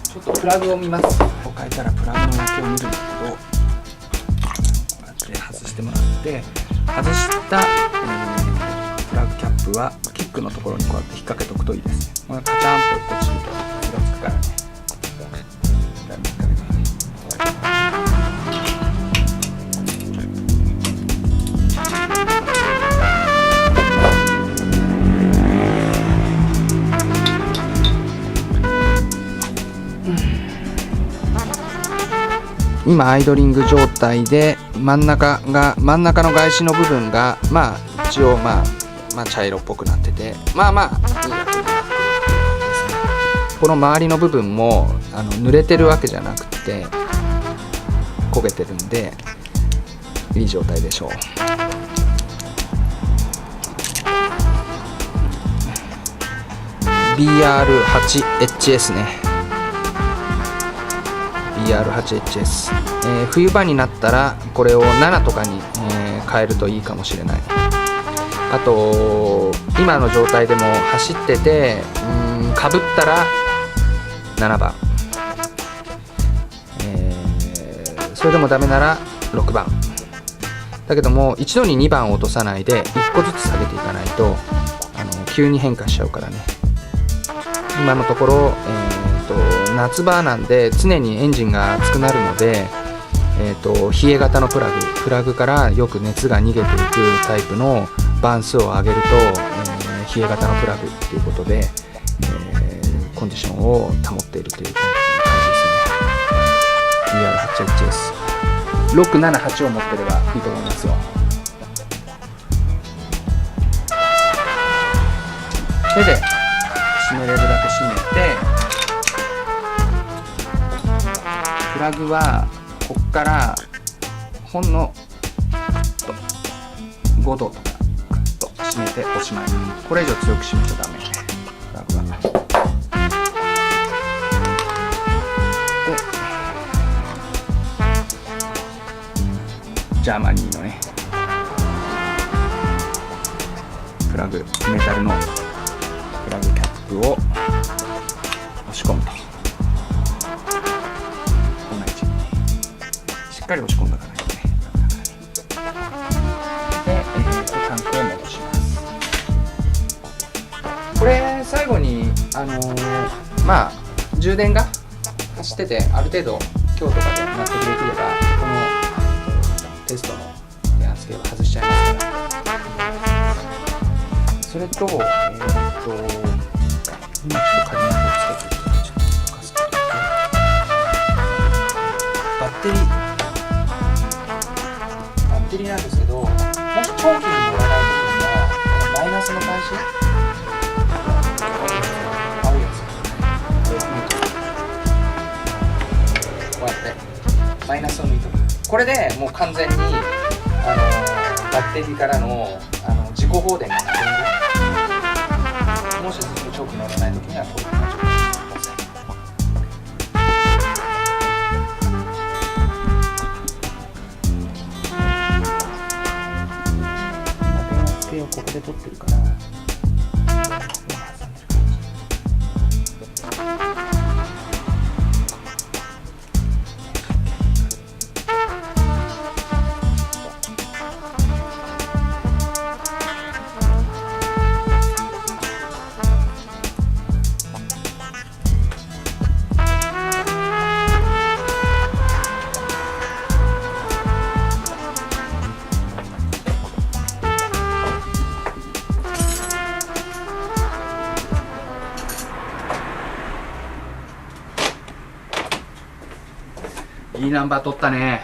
ちょっとプラグを見ます。変えたらプラグの訳を見るんだけど、こうやって外してもらって、外した、プラグキャップはキックのところにこうやって引っ掛けておくといいですね。これカチャンと落ちると傷がつくからね。今アイドリング状態で真ん中の外紙の部分が一応茶色っぽくなってていいやというですね。この周りの部分も濡れてるわけじゃなくて焦げてるんでいい状態でしょう。BR8HS ね。BR8HS、冬場になったらこれを7とかに、変えるといいかもしれない。あと今の状態でも走っててかぶったら7番、それでもダメなら6番だけども、一度に2番を落とさないで1個ずつ下げていかないと急に変化しちゃうからね。今のところ、夏場なんで常にエンジンが熱くなるので、冷え型のプラグからよく熱が逃げていくタイプの番数を上げると、冷え型のプラグっていうことで、コンディションを保っているという感じですね。BR8HS 678を持ってればいいと思いますよ。手で締めれるだけ締めて、プラグはこっからほんの5度とかグッと締めておしまい。これ以上強く締めちゃダメ。プラグはでジャーマニーのねプラグ、メタルのプラグキャップを押し込むと、こんな位置にしっかり押し込んだからね。で、タンクを戻します。これ最後に充電が走っててある程度強とかで納得できれば、このテストの電圧計を外しちゃいますから。それと今ちょっと仮面をつけてちょっと溶かすと、バッテリーなんですけど、もし長期に乗らないときにはマイナスの返し青いやつこうやってマイナスを抜いておく。これでもう完全にバッテリーからの自己放電がなくなる。もしずっと長期乗らないときにはこういう感じでしてください。電圧計をここで取ってるからいいナンバー取ったね。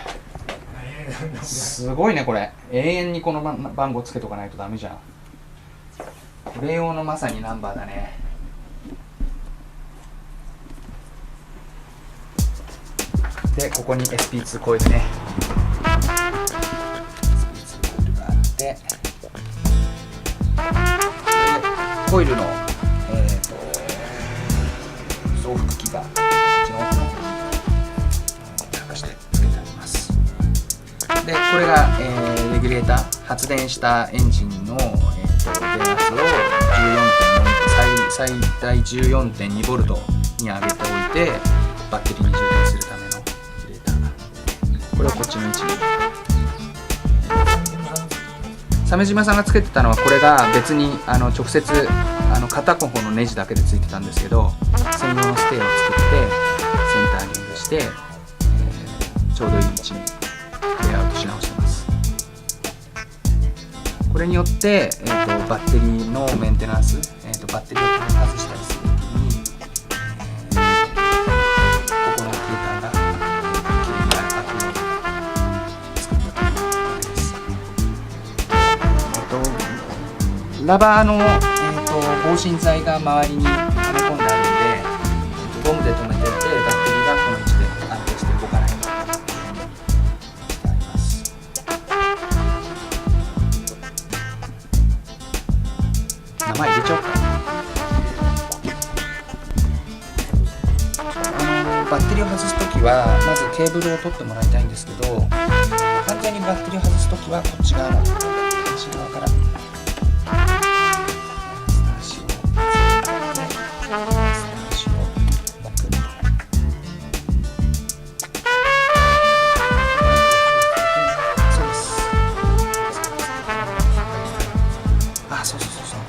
すごいねこれ。永遠にこの番号つけとかないとダメじゃん。これ用のまさにナンバーだね。でここに SP2 コイルね。SP2 コイルがあって、コイルの送風機がこっちの奥の方にで、これが、レギュレーター、発電したエンジンの、電圧を最大 14.2 ボルトに上げておいて、バッテリーに充電するための入れた、これをこっちの位置に。鮫島さんがつけてたのはこれが別に直接片方のネジだけでついてたんですけど、専用のステーを作ってセンターリングして、ちょうどいい位置にレイアウトし直してます。これによって、バッテリーのメンテナンス、バッテリーを取り外したりするときに、ここの空間がきれいに空くように作ったわけです。ラバーの、防振剤が周りにはめ込んであるので、ゴムで留めていて、バッテリーがこの位置で安定して動かないようにしてあります。名前入れちゃおうか。バッテリーを外すときはまずケーブルを取ってもらいたいんですけど、完全にバッテリーを外すときはこっち側の端側から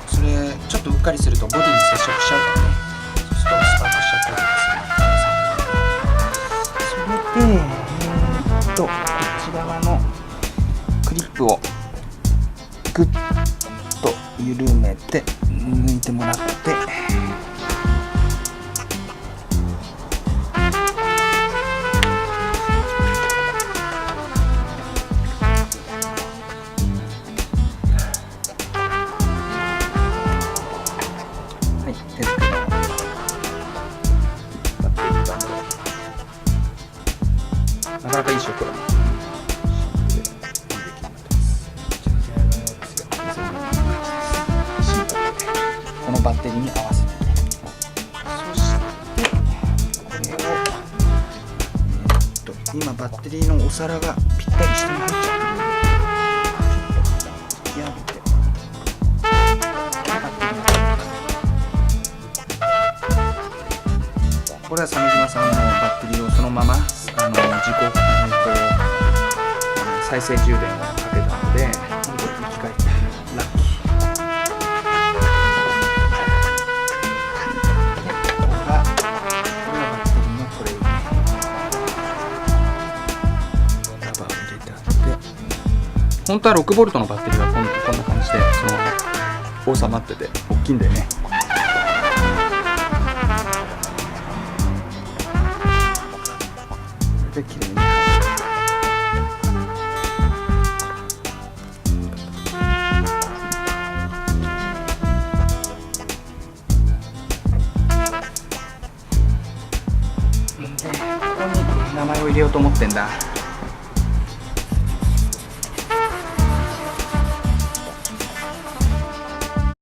それちょっとうっかりするとボディに接触しちゃうからね。そうするとスパークしちゃったりとかする。それでこっち側のクリップをグッと緩めて抜いてもらって、なかなかいいショットだね。このバッテリーに合わせて、そしてこれを、今バッテリーのお皿がぴったり下に入っちゃってるので、ちょっと引き上げて、これは鮫島さんのバッテリーをそのまま再生充電をかけたので、生き返ったラッキー。これがバッテリーのトレイにラバーを入れてあって、本当は6ボルトのバッテリーはこんな感じでそのまま収まってて大きいんだよね。これで綺麗に名前を入れようと思ってんだ。